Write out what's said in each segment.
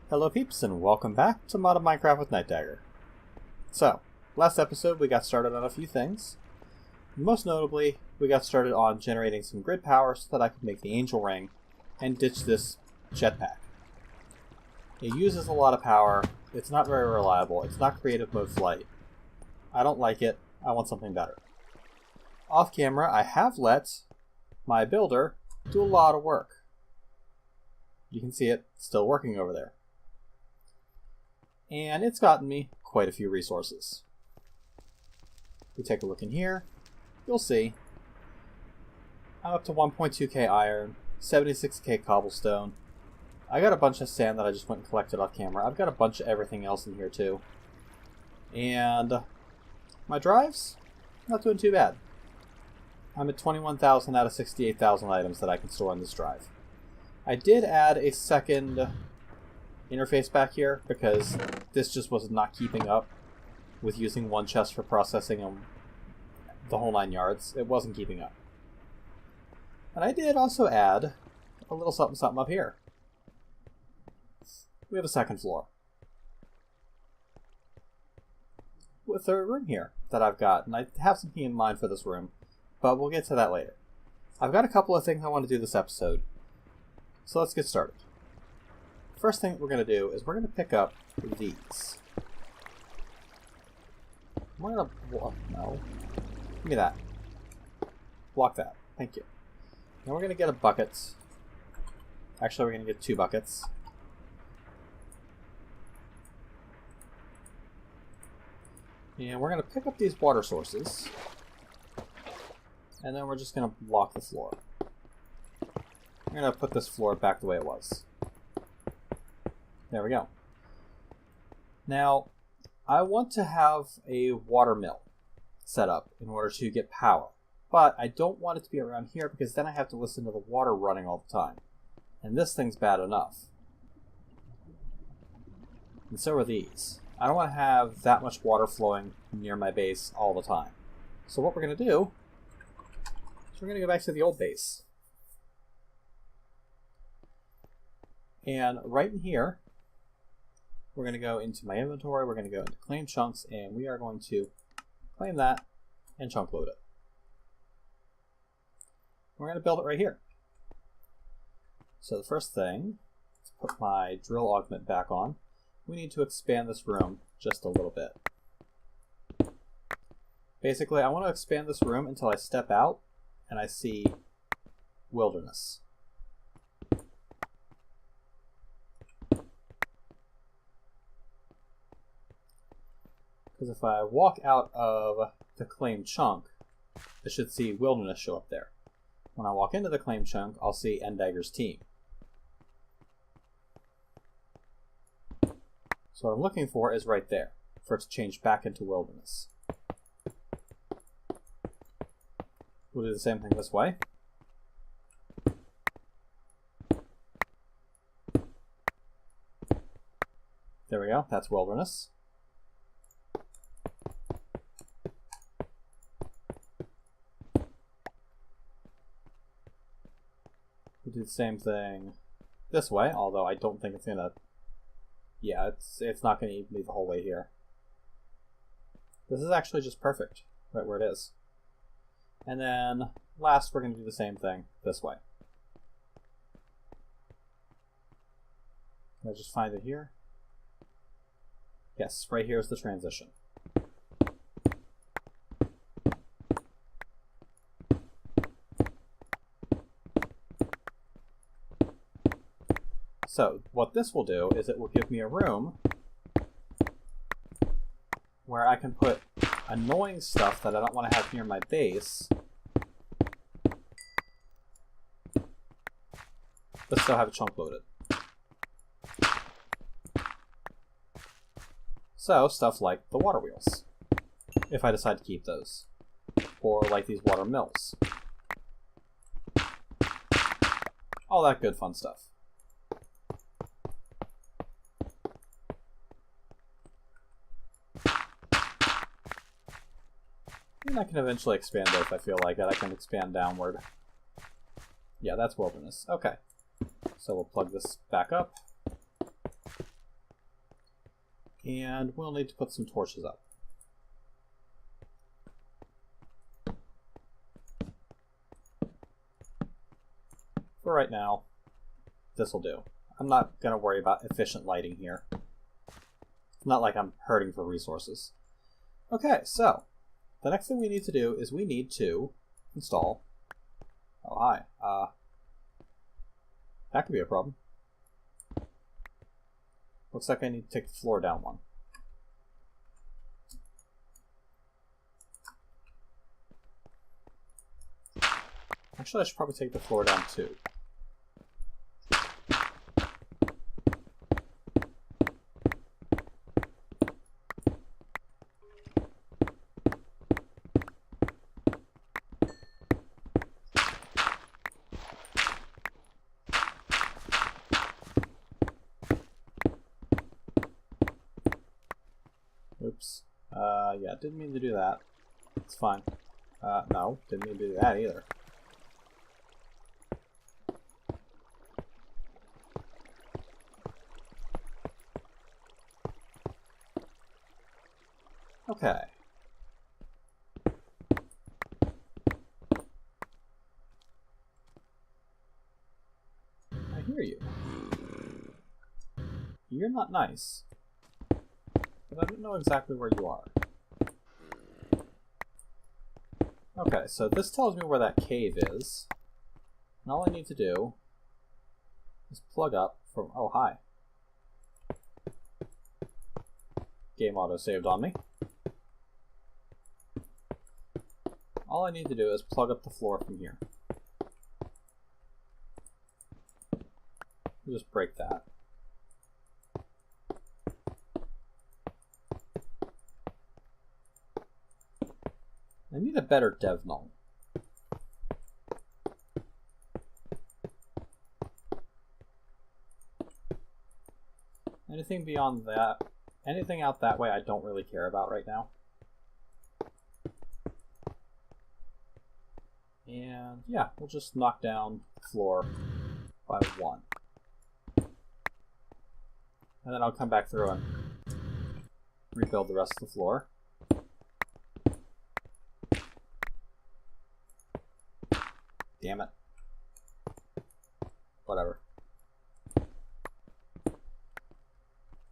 Hello peeps and welcome back to Modded Minecraft with Nightdagger. So, last episode we got started on a few things. Most notably, we got started on generating some grid power so that I could make the angel ring and ditch this jetpack. It uses a lot of power, it's not very reliable, it's not creative mode flight. I don't like it, I want something better. Off camera, I have let my builder do a lot of work. You can see it still working over there. And it's gotten me quite a few resources. If we take a look in here, you'll see I'm up to 1.2k iron, 76k cobblestone. I got a bunch of sand that I just went and collected off camera. I've got a bunch of everything else in here too. And my drives, not doing too bad. I'm at 21,000 out of 68,000 items that I can store on this drive. I did add a second interface back here because this just was not keeping up with using one chest for processing and the whole 9 yards. It wasn't keeping up. And I did also add a little something something up here. We have a second floor with a room here that I've got, and I have something in mind for this room, but we'll get to that later. I've got a couple of things I want to do this episode, so let's get started. First thing we're going to do is we're going to pick up these. We're going to block, no, give me that. Block that, thank you. Now we're going to get a bucket. Actually, we're going to get 2 buckets. And we're going to pick up these water sources. And then we're just going to block the floor. I'm going to put this floor back the way it was. There we go. Now, I want to have a water mill set up in order to get power. But I don't want it to be around here because then I have to listen to the water running all the time. And this thing's bad enough. And so are these. I don't want to have that much water flowing near my base all the time. So what we're going to do is we're going to go back to the old base. And right in here, we're going to go into my inventory, we're going to go into claim chunks, and we are going to claim that and chunk load it. We're going to build it right here. So the first thing, let's put my drill augment back on. We need to expand this room just a little bit. Basically, I want to expand this room until I step out and I see wilderness. Because if I walk out of the claim chunk, I should see wilderness show up there. When I walk into the claim chunk, I'll see Nightdagger's team. So what I'm looking for is right there, for it to change back into wilderness. We'll do the same thing this way. There we go, that's wilderness. We'll do the same thing this way, although I don't think it's gonna... Yeah, it's not gonna even be the whole way here. This is actually just perfect, right where it is. And then, last, we're gonna do the same thing this way. Can I just find it here? Yes, right here is the transition. So, what this will do is it will give me a room where I can put annoying stuff that I don't want to have near my base, but still have it chunk loaded. So, stuff like the water wheels, if I decide to keep those, or like these water mills. All that good fun stuff. And I can eventually expand it if I feel like it. I can expand downward. Yeah, that's wilderness. Okay. So we'll plug this back up. And we'll need to put some torches up. For right now, this will do. I'm not going to worry about efficient lighting here. It's not like I'm hurting for resources. Okay, so the next thing we need to do is we need to install... Oh, hi. That could be a problem. Looks like I need to take the floor down one. Actually, I should probably take the floor down too. Oops. Yeah, didn't mean to do that. It's fine. No, didn't mean to do that either. Okay. I hear you. You're not nice. But I don't know exactly where you are. Okay, so this tells me where that cave is. And all I need to do is plug up from... Oh, hi. Game auto-saved on me. All I need to do is plug up the floor from here. Just break that. I need a better dev null. Anything beyond that, anything out that way I don't really care about right now. And yeah, we'll just knock down the floor by 1. And then I'll come back through and rebuild the rest of the floor. Damn it. Whatever.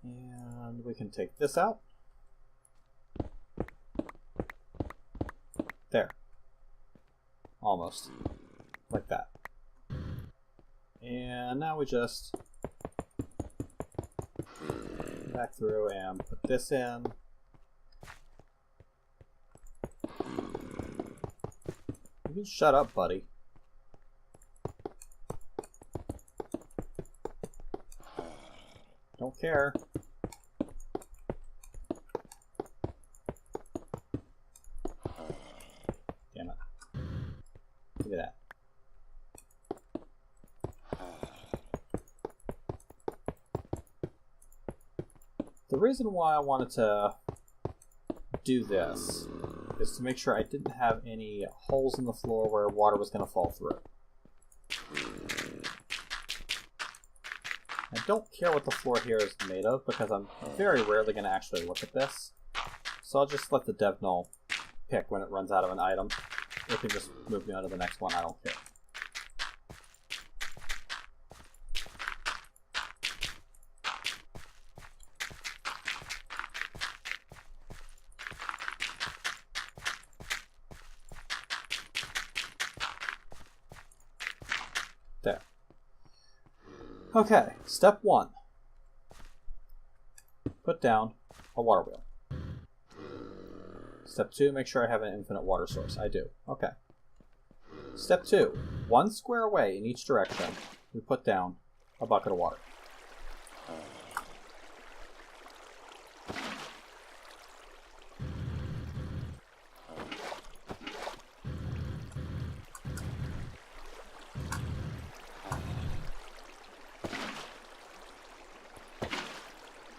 And we can take this out. There. Almost. Like that. And now we just back through and put this in. You can shut up, buddy. Don't care. Damn it. Look at that. The reason why I wanted to do this is to make sure I didn't have any holes in the floor where water was going to fall through. I don't care what the floor here is made of because I'm very rarely going to actually look at this. So I'll just let the dev null pick when it runs out of an item. It can just move me on to the next one, I don't care. There. Okay, step 1. Put down a water wheel. Step 2, make sure I have an infinite water source. I do. Okay. Step 2, 1 square away in each direction, we put down a bucket of water.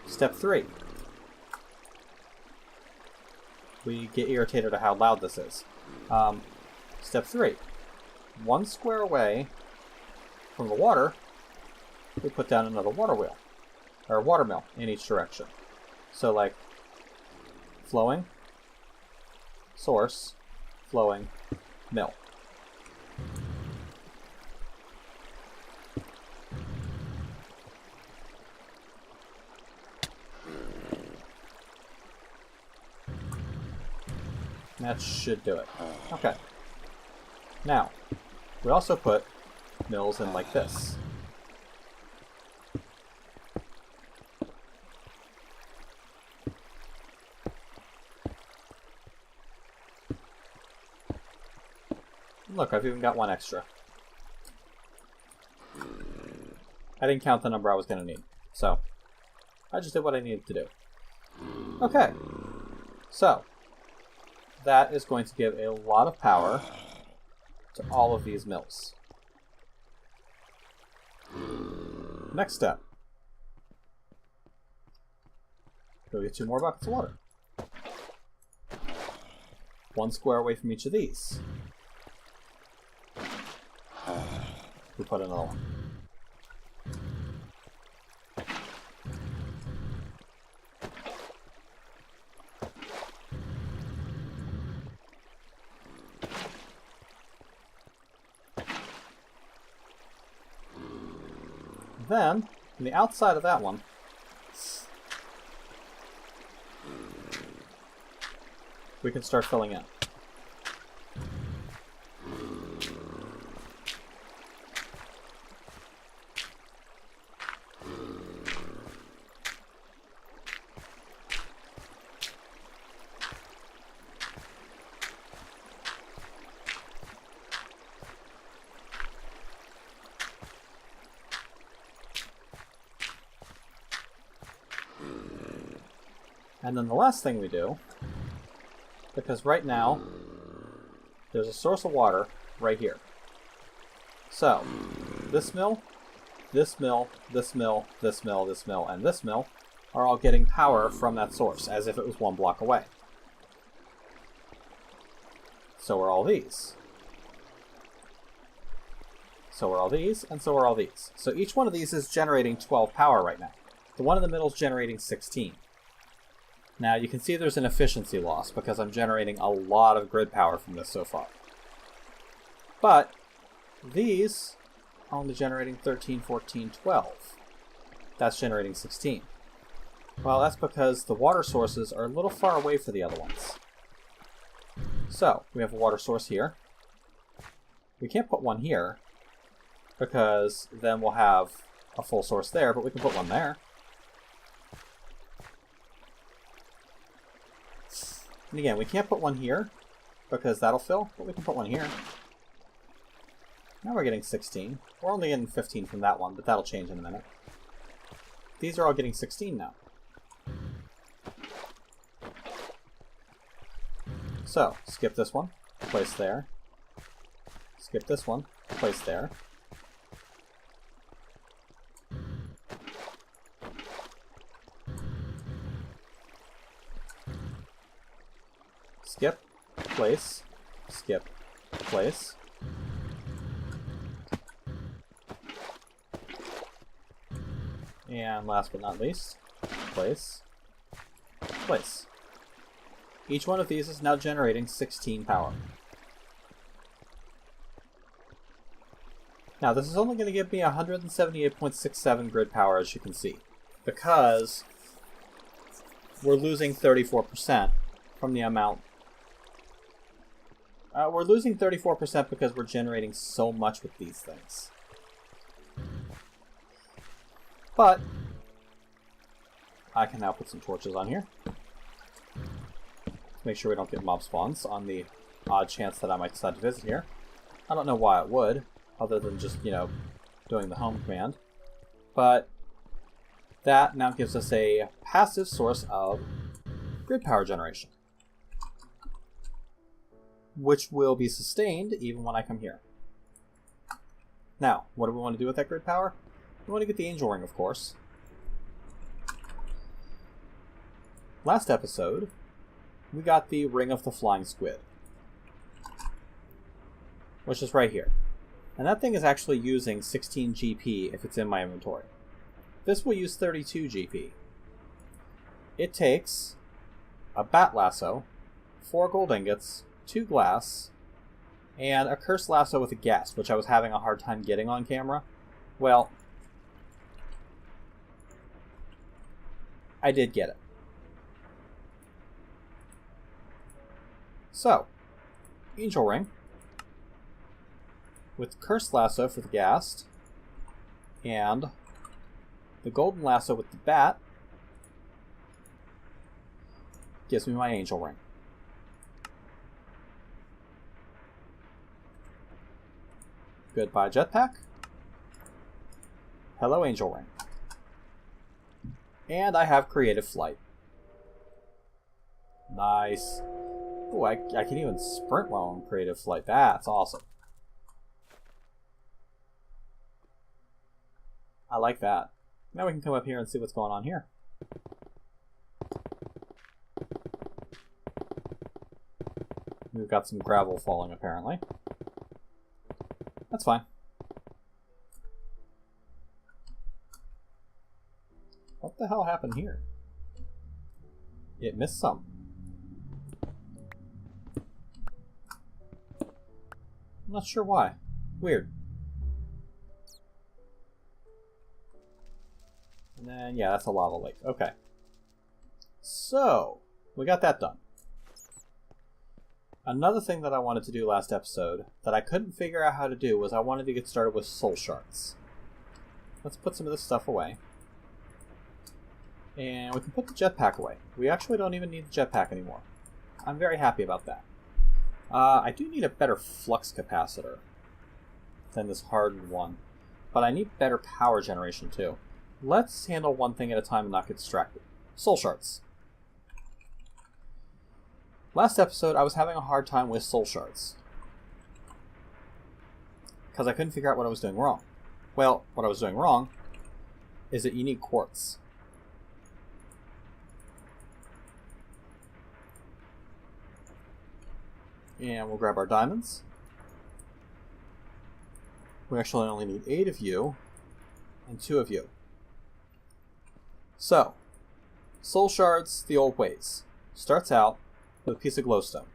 Step 3. We get irritated at how loud this is. Step 3. 1 square away from the water, we put down another water wheel, or water mill in each direction. So like flowing, source, flowing, mill. That should do it. Okay. Now, we also put mills in like this. Look, I've even got one extra. I didn't count the number I was going to need, so I just did what I needed to do. Okay, so that is going to give a lot of power to all of these mills. Next step. Go get 2 more buckets of water. 1 square away from each of these. We put another one. Then, on the outside of that one, we can start filling in. And then the last thing we do, because right now there's a source of water right here. So this mill, this mill, this mill, this mill, this mill, and this mill are all getting power from that source as if it was 1 block away. So are all these. So are all these, and so are all these. So each one of these is generating 12 power right now. The one in the middle is generating 16. Now you can see there's an efficiency loss because I'm generating a lot of grid power from this so far. But these are only generating 13, 14, 12. That's generating 16. Well, that's because the water sources are a little far away for the other ones. So we have a water source here. We can't put one here because then we'll have a full source there, but we can put one there. And again, we can't put one here because that'll fill, but we can put one here. Now we're getting 16. We're only getting 15 from that one, but that'll change in a minute. These are all getting 16 now. So, skip this one, place there. Skip this one, place there. Skip, place, skip, place. And last but not least, place, place. Each one of these is now generating 16 power. Now this is only going to give me 178.67 grid power, as you can see, because we're losing 34% from the amount. We're losing 34% because we're generating so much with these things. But I can now put some torches on here to make sure we don't get mob spawns on the odd chance that I might decide to visit here. I don't know why it would, other than just, you know, doing the home command. But that now gives us a passive source of grid power generation, which will be sustained even when I come here. Now, what do we want to do with that grid power? We want to get the angel ring, of course. Last episode, we got the ring of the flying squid, which is right here. And that thing is actually using 16 GP if it's in my inventory. This will use 32 GP. it takes a bat lasso, 4 gold ingots, 2 glass, and a cursed lasso with a ghast, which I was having a hard time getting on camera. Well, I did get it. So, Angel Ring with Cursed Lasso for the ghast, and the Golden Lasso with the bat gives me my Angel Ring. Goodbye, jetpack. Hello, Angel Ring. And I have Creative Flight. Nice. Oh, I can even sprint while on Creative Flight. That's awesome. I like that. Now we can come up here and see what's going on here. We've got some gravel falling, apparently. That's fine. What the hell happened here? It missed some. I'm not sure why. Weird. And then, yeah, that's a lava lake. Okay. So, we got that done. Another thing that I wanted to do last episode that I couldn't figure out how to do was I wanted to get started with Soul Shards. Let's put some of this stuff away. And we can put the jetpack away. We actually don't even need the jetpack anymore. I'm very happy about that. I do need a better flux capacitor than this hardened one, but I need better power generation too. Let's handle one thing at a time and not get distracted. Soul Shards. Last episode, I was having a hard time with Soul Shards because I couldn't figure out what I was doing wrong. Well, what I was doing wrong is that you need quartz. And we'll grab our diamonds. We actually only need 8 of you and 2 of you. So, Soul Shards the old ways. Starts out with a piece of glowstone.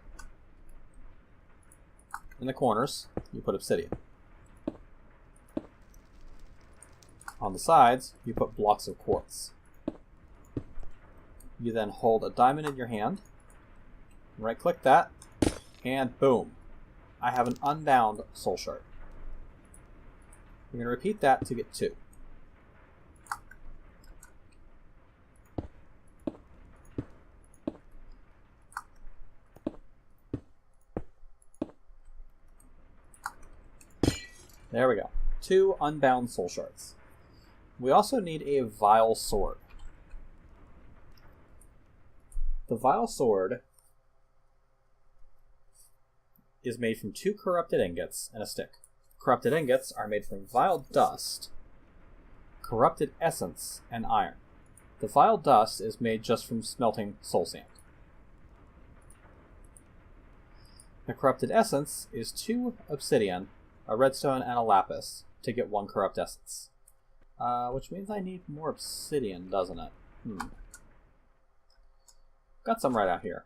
In the corners, you put obsidian. On the sides, you put blocks of quartz. You then hold a diamond in your hand, right-click that, and boom, I have an unbound Soul Shard. You're going to repeat that to get 2. There we go. 2 unbound Soul Shards. We also need a Vile Sword. The Vile Sword is made from 2 corrupted ingots and a stick. Corrupted ingots are made from vile dust, corrupted essence, and iron. The vile dust is made just from smelting soul sand. The corrupted essence is 2 obsidian, a redstone, and a lapis to get 1 corrupt essence. Which means I need more obsidian, doesn't it? Got some right out here.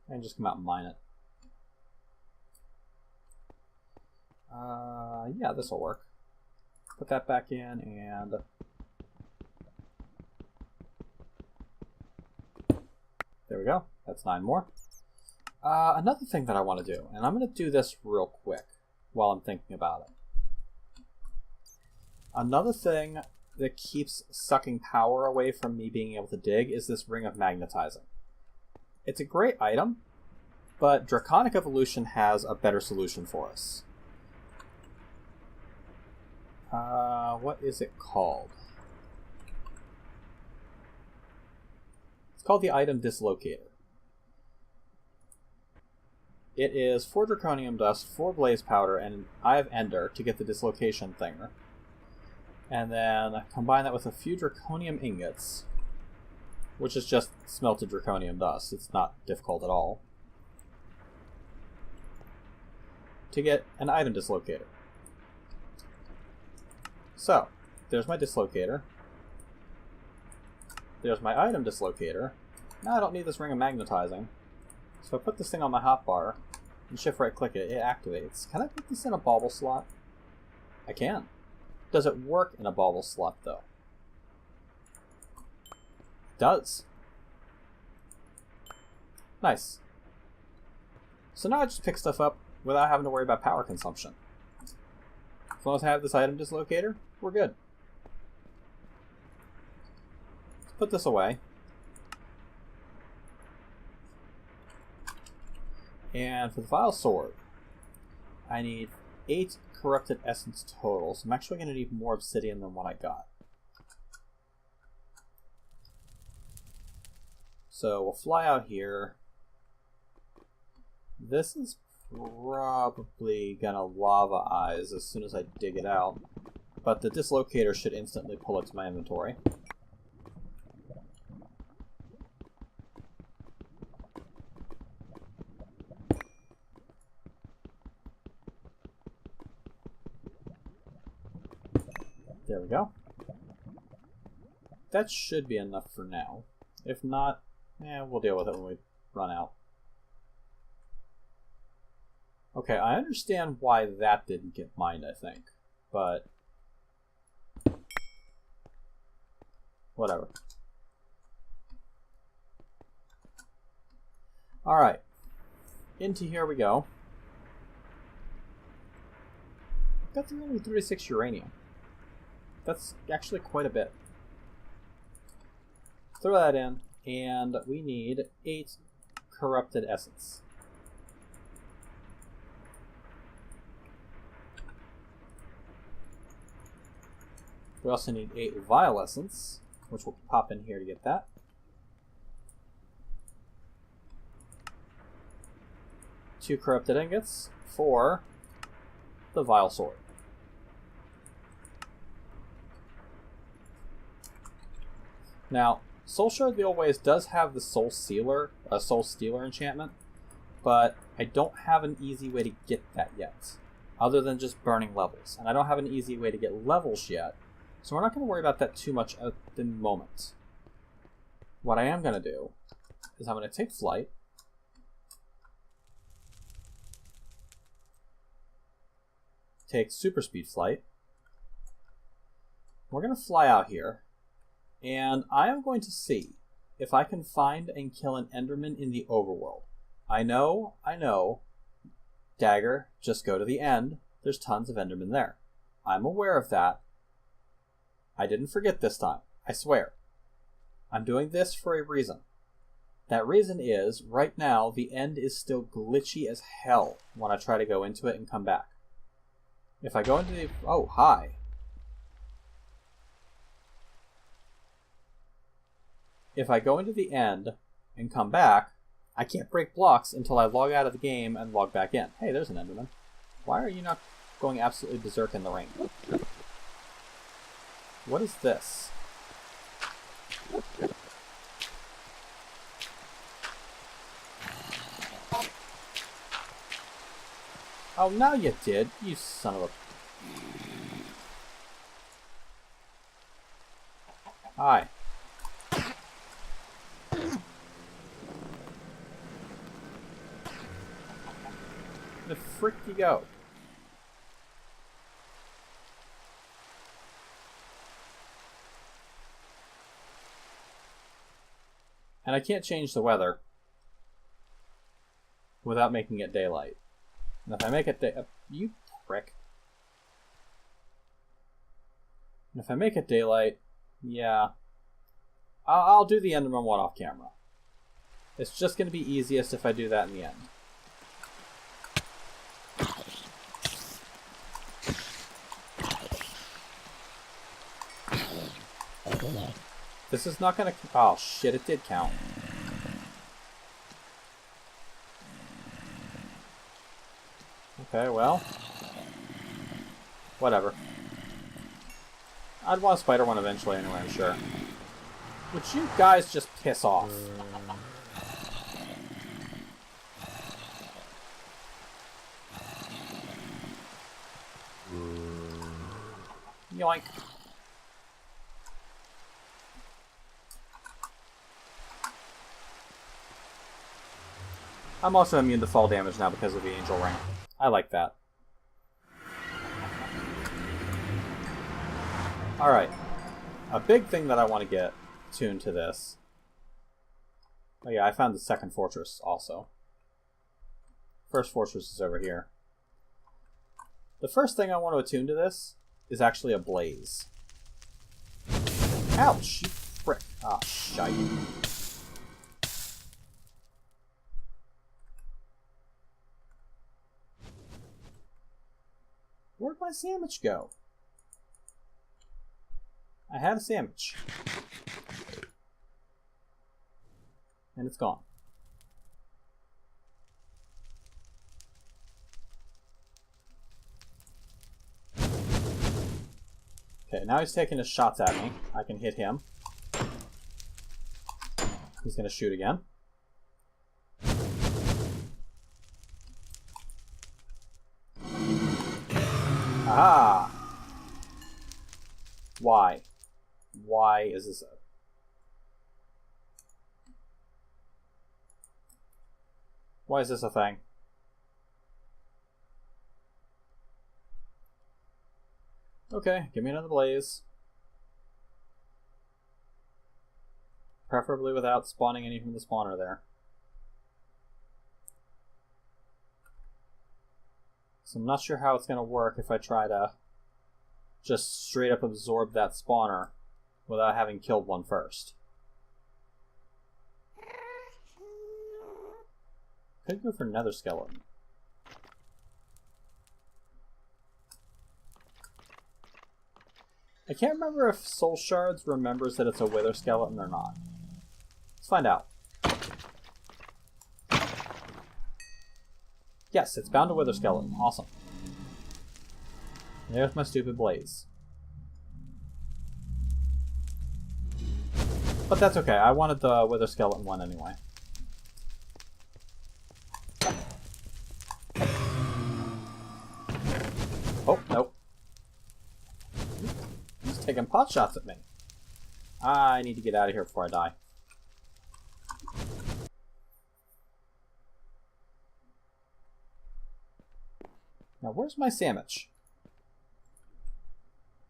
I can just come out and mine it. Yeah, this will work. Put that back in, and there we go. That's 9 more. Another thing that I want to do, and I'm going to do this real quick while I'm thinking about it. Another thing that keeps sucking power away from me being able to dig is this Ring of Magnetizing. It's a great item, but Draconic Evolution has a better solution for us. What is it called? It's called the Item Dislocator. It is 4 Draconium Dust, 4 Blaze Powder, and an Eye of Ender to get the Dislocation Thinger. And then combine that with a few Draconium Ingots, which is just smelted Draconium Dust. It's not difficult at all. To get an Item Dislocator. So, there's my Dislocator. There's my Item Dislocator. Now I don't need this ring of magnetizing. So if I put this thing on my hotbar and shift right click it, it activates. Can I put this in a bauble slot? I can. Does it work in a bauble slot though? It does. Nice. So now I just pick stuff up without having to worry about power consumption. As long as I have this item dislocator, we're good. Let's put this away. And for the Vile Sword, I need 8 corrupted essence total, so I'm actually going to need more obsidian than what I got. So we'll fly out here. This is probably gonna lava eyes as soon as I dig it out, but the dislocator should instantly pull it to my inventory. There we go. That should be enough for now. If not, we'll deal with it when we run out. Okay, I understand why that didn't get mined, I think, but whatever. Alright, into here we go. Got 336 uranium. That's actually quite a bit. Throw that in, and we need 8 corrupted essence. We also need 8 vile essence, which we'll pop in here to get that. Two corrupted ingots for the Vile Sword. Now, Soul Shard the Old Ways does have the Soul Stealer enchantment, but I don't have an easy way to get that yet, other than just burning levels. And I don't have an easy way to get levels yet, so we're not going to worry about that too much at the moment. What I am going to do is I'm going to take flight. Take super speed flight. We're going to fly out here. And I am going to see if I can find and kill an Enderman in the overworld. I know. Dagger, just go to the end. There's tons of Endermen there. I'm aware of that. I didn't forget this time. I swear. I'm doing this for a reason. That reason is, right now, the end is still glitchy as hell when I try to go into it and come back. If I go into the... Oh, hi. If I go into the end and come back, I can't break blocks until I log out of the game and log back in. Hey, there's an Enderman. Why are you not going absolutely berserk in the ring? What is this? Oh, now you did, you son of a... Hi. Where the frick you go? And I can't change the weather without making it daylight. And if I make it you prick. And if I make it daylight, yeah, I'll do the Enderman one off camera. It's just going to be easiest if I do that in the end. This is not going to... Oh, shit, it did count. Okay, well. Whatever. I'd want a spider one eventually anyway, I'm sure. Would you guys just piss off? Yoink. I'm also immune to fall damage now because of the Angel Ring. I like that. Alright. A big thing that I want to get tuned to this. Oh yeah, I found the second fortress also. First fortress is over here. The first thing I want to attune to this is actually a blaze. Ouch! You frick. Ah, shite. Where'd my sandwich go? I had a sandwich. And it's gone. Okay, now he's taking his shots at me. I can hit him. He's gonna shoot again. Aha! Why? Why is this a... Why is this a thing? Okay, give me another blaze. Preferably without spawning any from the spawner there. So I'm not sure how it's going to work if I try to just straight up absorb that spawner without having killed one first. Could go for Nether Skeleton. I can't remember if Soul Shards remembers that it's a Wither Skeleton or not. Let's find out. Yes, it's bound to Wither Skeleton. Awesome. There's my stupid blaze. But that's okay. I wanted the Wither Skeleton one anyway. Oh, nope. He's taking pot shots at me. I need to get out of here before I die. Now, where's my sandwich?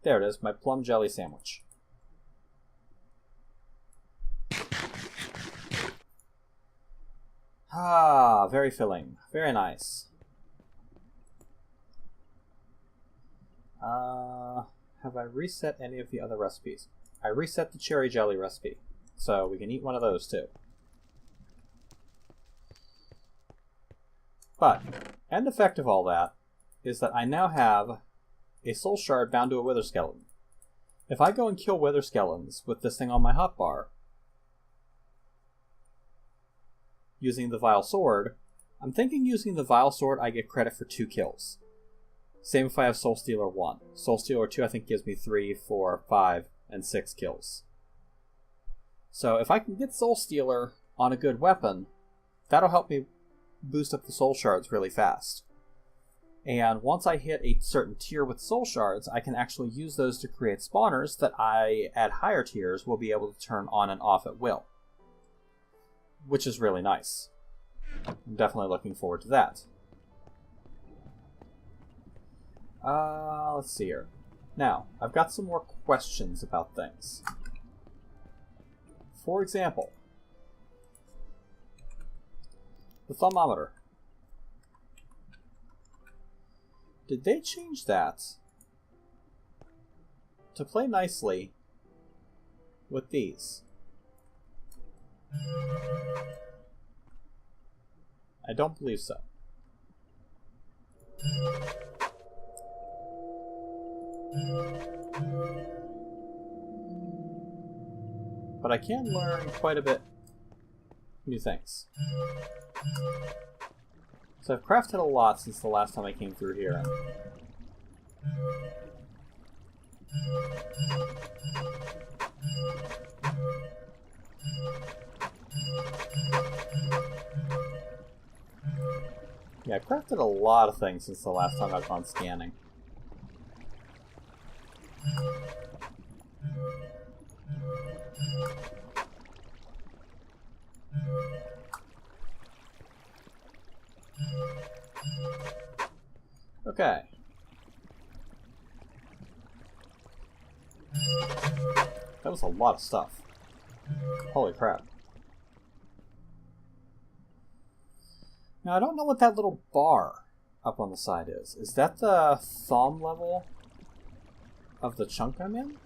There it is, my plum jelly sandwich. Ah, very filling. Very nice. Have I reset any of the other recipes? I reset the cherry jelly recipe, so we can eat one of those too. But, end effect of all that is that I now have a soul shard bound to a wither skeleton. If I go and kill wither skeletons with this thing on my hotbar, using the vile sword, I'm thinking using the vile sword I get credit for 2 kills. Same if I have Soul Stealer 1. Soul Stealer 2 I think gives me 3, 4, 5, and 6 kills. So if I can get Soul Stealer on a good weapon, that'll help me boost up the Soul Shards really fast. And once I hit a certain tier with Soul Shards, I can actually use those to create spawners that I, at higher tiers, will be able to turn on and off at will. Which is really nice. I'm definitely looking forward to that. Let's see here. Now, I've got some more questions about things. For example, the thermometer. Did they change that to play nicely with these? I don't believe so. But I can learn quite a bit new things. So I've crafted a lot since the last time I came through here. Yeah, I've crafted a lot of things since the last time I've gone scanning. Okay. That was a lot of stuff. Holy crap. Now, I don't know what that little bar up on the side is. Is that the thumb level of the chunk I'm in?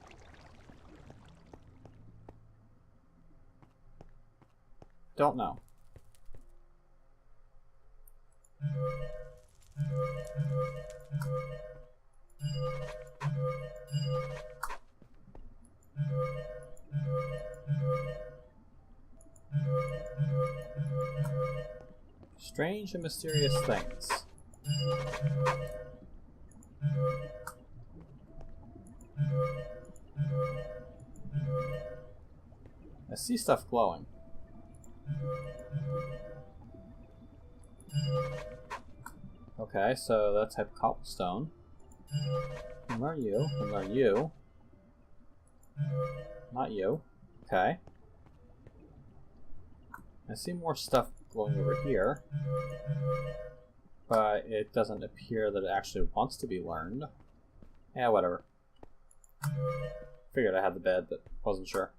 Don't know. Strange and mysterious things. I see stuff glowing. Okay, so that's type of cobblestone. And learn you, and learn you. Not you. Okay. I see more stuff glowing over here. But it doesn't appear that it actually wants to be learned. Yeah, whatever. Figured I had the bed, but wasn't sure.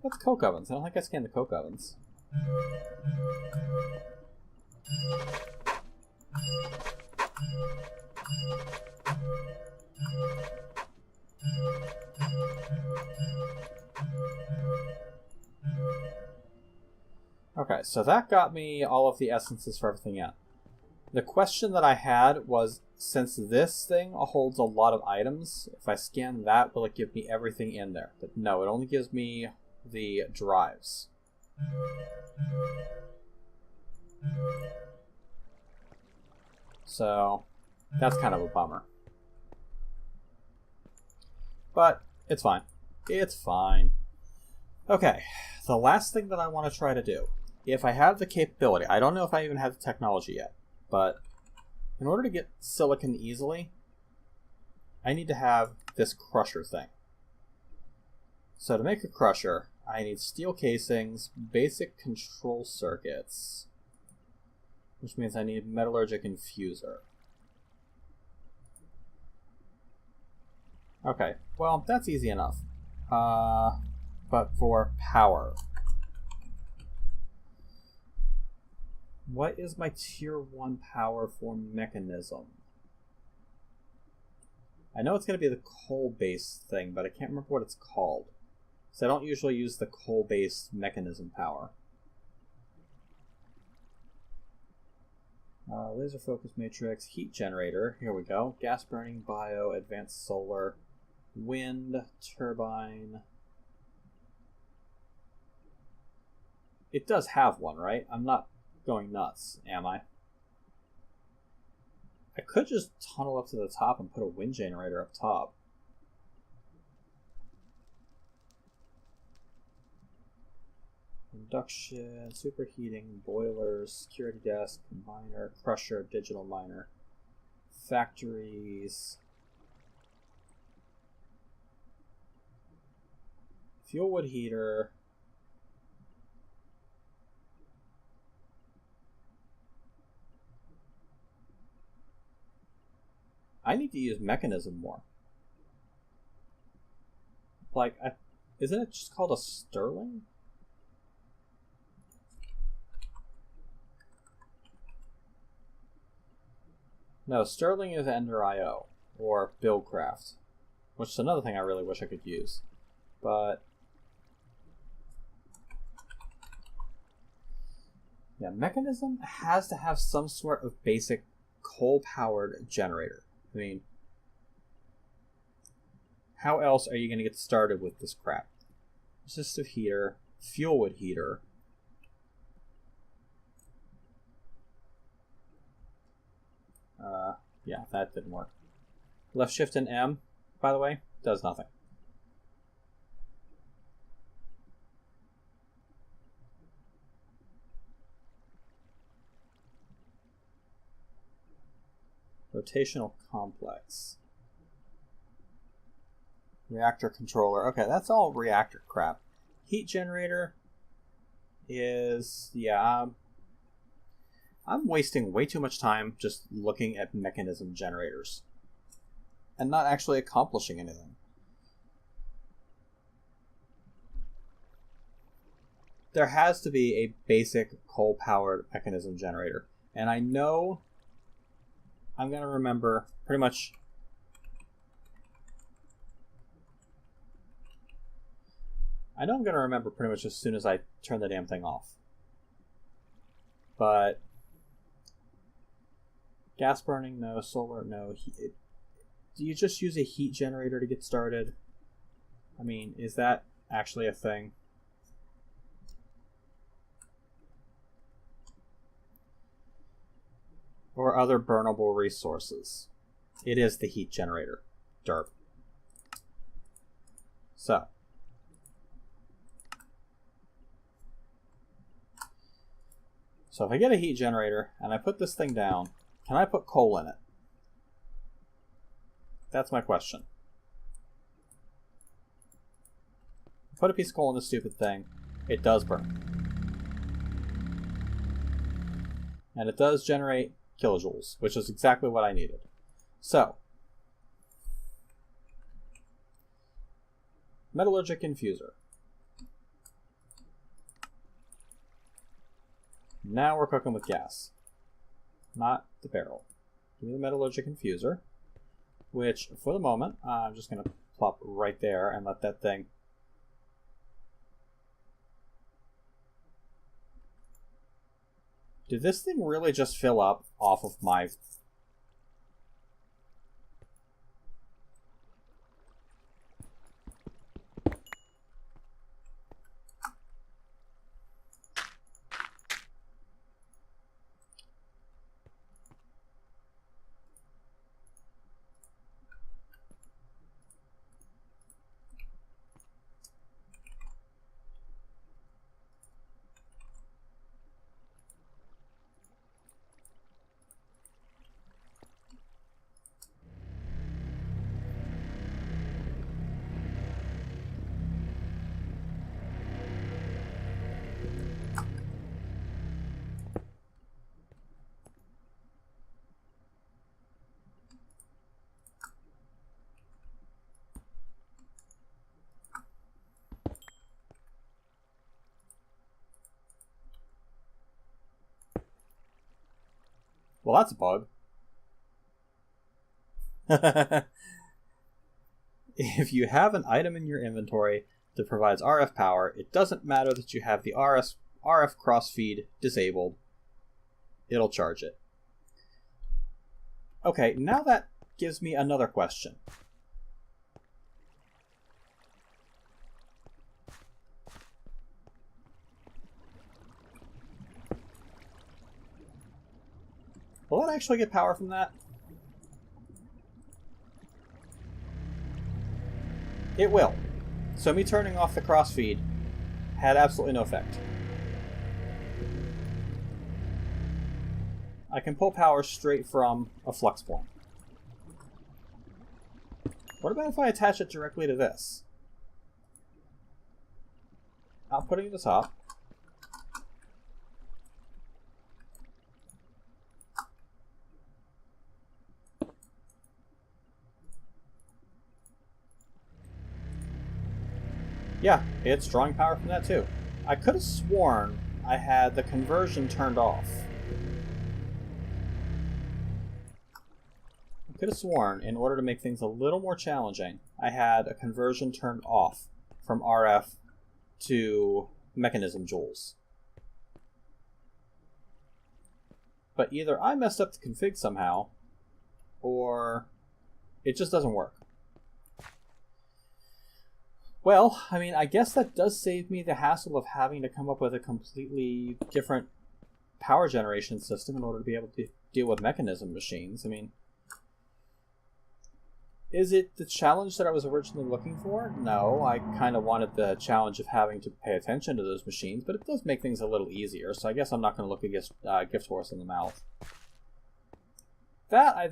What's coke ovens? I don't think I scanned the coke ovens. Okay, so that got me all of the essences for everything in. The question that I had was, since this thing holds a lot of items, if I scan that, will it give me everything in there? But no, it only gives me the drives. So, that's kind of a bummer. But, it's fine. It's fine. Okay, the last thing that I want to try to do, if I have the capability, I don't know if I even have the technology yet, but in order to get silicon easily, I need to have this crusher thing. So to make a crusher, I need steel casings, basic control circuits, which means I need metallurgic infuser. Okay, well, that's easy enough. But for power, what is my tier 1 power for mechanism? I know it's going to be the coal-based thing, but I can't remember what it's called. So I don't usually use the coal-based mechanism power. Laser focus matrix, heat generator, here we go. Gas burning, bio, advanced solar, wind, turbine. It does have one, right? I'm not going nuts, am I? I could just tunnel up to the top and put a wind generator up top. Induction, superheating, boilers, security desk, miner, crusher, digital miner, factories, fuel wood heater. I need to use mechanism more. Like, isn't it just called a Sterling? No, Sterling is Ender IO, or Buildcraft, which is another thing I really wish I could use. But yeah, mechanism has to have some sort of basic coal-powered generator. I mean, how else are you going to get started with this crap? Resistive heater, fuel wood heater. Yeah, that didn't work. Left shift and M, by the way, does nothing. Rotational complex. Reactor controller. Okay, that's all reactor crap. Heat generator is, yeah. I'm wasting way too much time just looking at mechanism generators and not actually accomplishing anything. There has to be a basic coal-powered mechanism generator, and I know I'm going to remember pretty much... I know I'm going to remember pretty much as soon as I turn the damn thing off. But gas burning, no. Solar, no. Do you just use a heat generator to get started? I mean, is that actually a thing? Or other burnable resources? It is the heat generator. Derp. So if I get a heat generator and I put this thing down, can I put coal in it? That's my question. Put a piece of coal in this stupid thing. It does burn. And it does generate kilojoules, which is exactly what I needed. So, metallurgic infuser. Now we're cooking with gas. Not the barrel. Give me the metallurgic infuser, which, for the moment, I'm just going to plop right there and let that thing... Did this thing really just fill up off of my... Well, that's a bug. If you have an item in your inventory that provides RF power, it doesn't matter that you have the RF crossfeed disabled. It'll charge it. Okay, now that gives me another question. Will it actually get power from that? It will. So me turning off the crossfeed had absolutely no effect. I can pull power straight from a flux point. What about if I attach it directly to this? Outputting at the top. Yeah, it's drawing power from that too. I could have sworn I had the conversion turned off. I could have sworn, in order to make things a little more challenging, I had a conversion turned off from RF to mechanism joules. But either I messed up the config somehow, or it just doesn't work. Well, I mean, I guess that does save me the hassle of having to come up with a completely different power generation system in order to be able to deal with mechanism machines. I mean, is it the challenge that I was originally looking for? No, I kind of wanted the challenge of having to pay attention to those machines, but it does make things a little easier, so I guess I'm not going to look a gift horse in the mouth. That,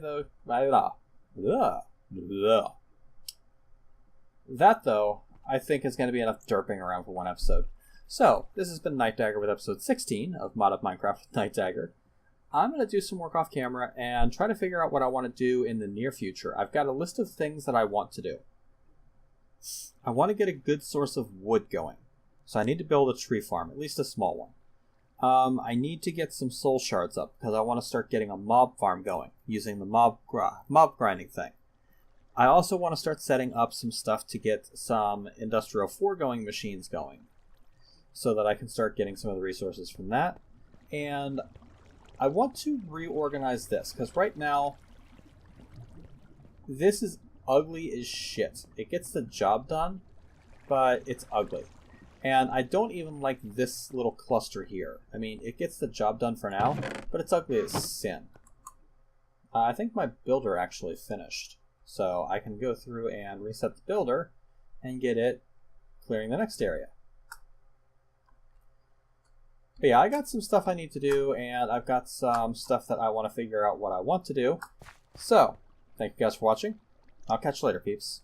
though, I think is going to be enough derping around for one episode. So, this has been Nightdagger with episode 16 of Mod Up Minecraft with Nightdagger. I'm going to do some work off camera and try to figure out what I want to do in the near future. I've got a list of things that I want to do. I want to get a good source of wood going. So I need to build a tree farm, at least a small one. I need to get some soul shards up because I want to start getting a mob farm going using the mob grinding thing. I also want to start setting up some stuff to get some industrial foregoing machines going so that I can start getting some of the resources from that. And I want to reorganize this because right now this is ugly as shit. It gets the job done, but it's ugly. And I don't even like this little cluster here. I mean, it gets the job done for now, but it's ugly as sin. I think my builder actually finished. So I can go through and reset the builder and get it clearing the next area. But yeah, I got some stuff I need to do, and I've got some stuff that I want to figure out what I want to do. So, thank you guys for watching. I'll catch you later, peeps.